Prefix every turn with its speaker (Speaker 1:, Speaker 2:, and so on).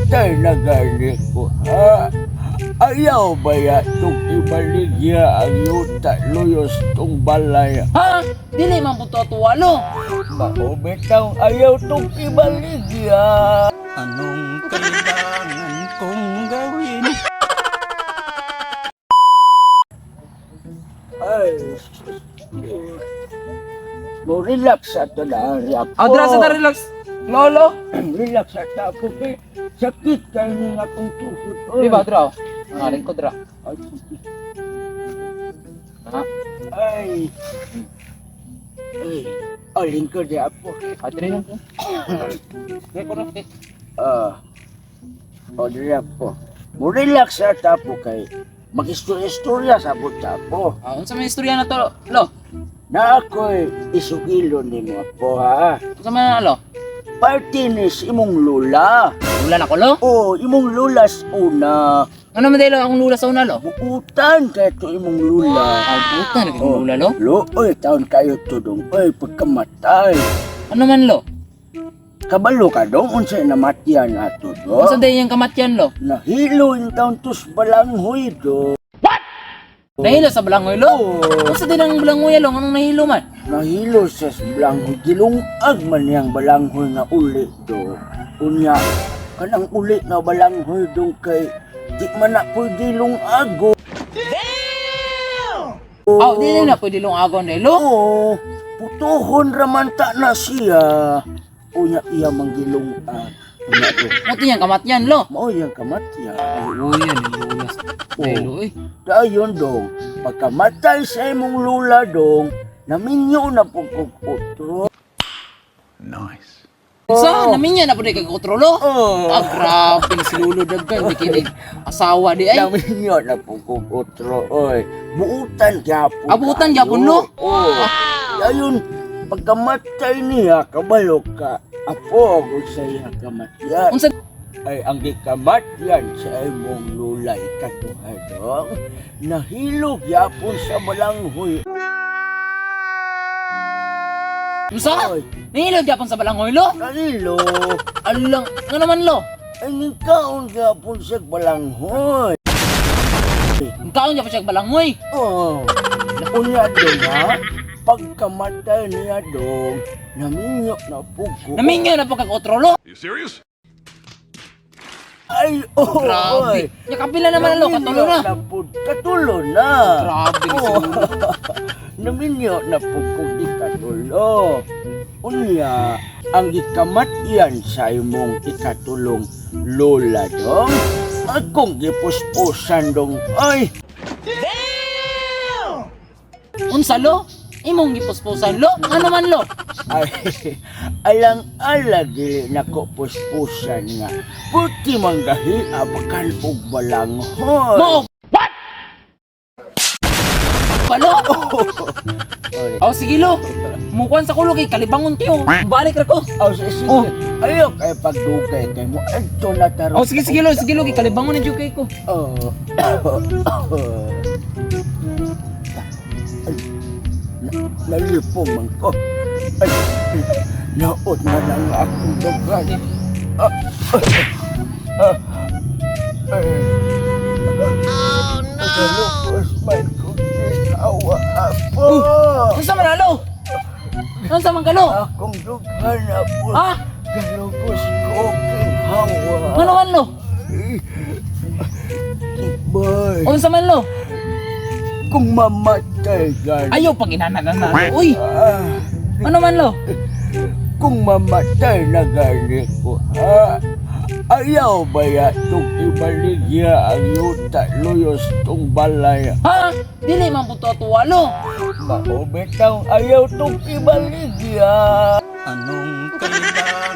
Speaker 1: matay na gani ko, ha? Ayaw ba ya itong ibaligya ang yuta luyos tong balay?
Speaker 2: Ha? Dili man po tuwalo.
Speaker 1: Maubitaw ayaw itong ibaligya.
Speaker 3: Anong kailangan kong gawin?
Speaker 1: Ay, mo relax ato na ariap ko.
Speaker 2: Adra sa relax. Lolo.
Speaker 1: Relax ato ako kay sakit kayo nga akong tukod.
Speaker 2: Di ba, Adra? Ngaling ko, Adra. Ha?
Speaker 1: Ay, ay, alin ko di ako.
Speaker 2: Adra lang po. Kaya ko rin.
Speaker 1: O di ako. Mo relax ato ako kay mag-istorya sa butapo.
Speaker 2: Unsa may istorya na to, Lo?
Speaker 1: Na ako'y isugilo ni mo ako, ha?
Speaker 2: Unsa man na, Lo?
Speaker 1: Partinis imong lula.
Speaker 2: Lula na ko, Lo?
Speaker 1: O, imong lulas una.
Speaker 2: Ano man dahil akong lula sa una, Lo?
Speaker 1: Buutan kayo to imong lula.
Speaker 2: Puta, naging lula, Lo?
Speaker 1: Lo, oy, taon kayo to dong. Oy, pagkamatay.
Speaker 2: Ano man, Lo?
Speaker 1: Kabalo ka dong, unsay namatyan ato do.
Speaker 2: Unsa dahil yung kamatyan, Lo?
Speaker 1: Nahilo yung taon tos balanghoy do.
Speaker 2: Nahilo sa balanghoy, Lo? Unsa din ang balanghoy, Lo? Anong nahilo man?
Speaker 1: Nahilo sa balanghoy. Gilungag man yung balanghoy na uli do. Unya, kanang uli na balanghoy dong kay di man na pwede lungago.
Speaker 2: Oh, di na pwede lungagon, Lo?
Speaker 1: Oo, putuhon raman ta na siya. Unya iya manggilungag. Unya do.
Speaker 2: Muti yung kamatyan, Lo?
Speaker 1: Mao yang kamatyan.
Speaker 2: Uy, yan, lulas. Lo, eh.
Speaker 1: Dayon dong, pagkamatay sa imong lula dong, naminyo na po kong utro.
Speaker 3: Nice.
Speaker 2: Sa namin niya na po di kay kontrolo. Ah, grabe si Lolo daggan. Di kinig asawa di ay.
Speaker 1: Naminyo na po kong utro, oy. Buutan gyapon.
Speaker 2: Abutan gyapon, Lo?
Speaker 1: Oo. Dayon, pagkamatay niya, kabalo ka. Apo ako sa iya kamatyan.
Speaker 2: Unsa
Speaker 1: Ay, ang gikamatyan sa imong lulay katuhadong, nahilog yapon sa balanghoy.
Speaker 2: Unsa?
Speaker 1: Oy,
Speaker 2: Nahilo gyapon sa balanghoy, Lo?
Speaker 1: kanilo,
Speaker 2: Alang, nga naman, Lo?
Speaker 1: ay ningkaon yapon sa balanghoy.
Speaker 2: Ang kaon gyapon siya balanghoy.
Speaker 1: Oh, unya dong ha, pagkamatay niya dong, naminyo na pugo.
Speaker 2: Naminyo na po kay kontrolo.
Speaker 3: You serious?
Speaker 1: Ay, oh,
Speaker 2: Grabe. Ya kapila naman, Lo, katulo na.
Speaker 1: Katulo na.
Speaker 2: Grabe si
Speaker 1: Oh.
Speaker 2: Lolo.
Speaker 1: Naminyo na pugo di katulo. Unya, ang gikamatyan sa imong ikatulong lola dong, akong gipuspusan dong, ay,
Speaker 2: Unsa, Lo? Imong gipuspusan, Lo? Nga naman, Lo?
Speaker 1: ay, alang-alagi nako puspusan nga. Puti manggahi abakan og balanghoy.
Speaker 2: Mo! What? Lo?
Speaker 1: Oy.
Speaker 2: Oh, sige, Lo. Mukuan sa kulo kay kalibangon tiyo. Balik ra ko.
Speaker 1: Oh, sige.
Speaker 2: Oh.
Speaker 1: Ayaw kay pagdugay kay mo. Adto na taro.
Speaker 2: Oh, sige, Lo. Sige, Lo. Kay kalibangon na kay ko.
Speaker 1: Oh. Nalipong man ko. Ay, naot na lang akong dugan. Oh no! Galukos man ko awa ako.
Speaker 2: Unsa man, Lo? Unsa man ka, Lo?
Speaker 1: Akong dugan ako.
Speaker 2: Ha?
Speaker 1: Galukos ko hawa.
Speaker 2: Nga naman, Lo?
Speaker 1: Boy,
Speaker 2: Unsa man, Lo?
Speaker 1: kung mamatay ka,
Speaker 2: Ayaw pag inananan na. Uy,
Speaker 1: ah,
Speaker 2: ano man, Lo?
Speaker 1: kung mamatay na gani ko, ha? Ayaw ba ya itong ibaligya ang yuta luyos tong balay?
Speaker 2: Ha? Dili man po tuwalo.
Speaker 1: Maubitaw ayaw itong ibaligya.
Speaker 3: Anong kailangan